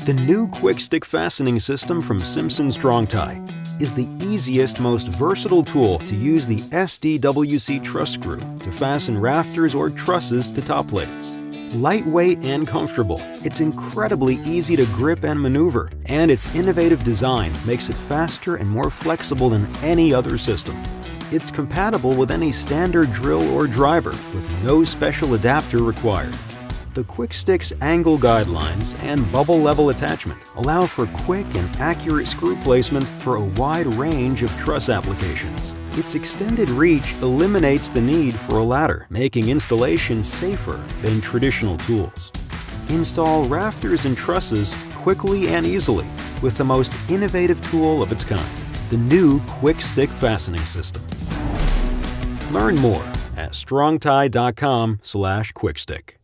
The new Quik Stik fastening system from Simpson Strong-Tie is the easiest, most versatile tool to use the SDWC truss screw to fasten rafters or trusses to top plates. Lightweight and comfortable, it's incredibly easy to grip and maneuver, and its innovative design makes it faster and more flexible than any other system. It's compatible with any standard drill or driver with no special adapter required. The Quik Stik's angle guidelines and bubble level attachment allow for quick and accurate screw placement for a wide range of truss applications. Its extended reach eliminates the need for a ladder, making installation safer than traditional tools. Install rafters and trusses quickly and easily with the most innovative tool of its kind, the new Quik Stik fastening system. Learn more at strongtie.com/quickstik.